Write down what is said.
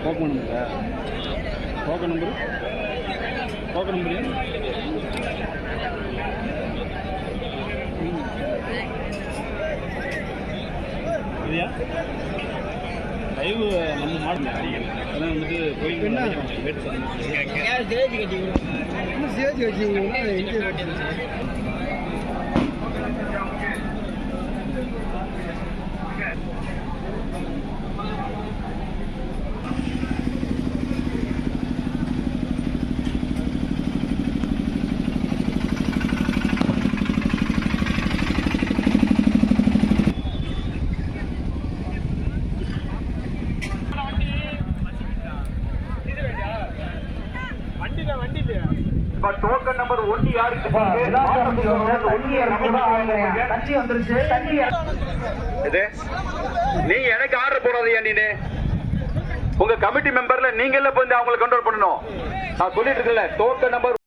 Token நம்பரா? Token number இல்லையா? Live நம்ம மாடல அதெல்லாம் வந்துட்டு போய் டோக்கன் நம்பர் 1 யாருக்கு? நீங்க எனக்கு ஆர்டர் போடாதீங்க. நீ உங்க கமிட்டி மெம்பர்ல நீங்க எல்லாம் வந்து அவங்களை கண்ட்ரோல் பண்ணணும். நான் சொல்லிட்டு இருக்கல டோக்கன் நம்பர்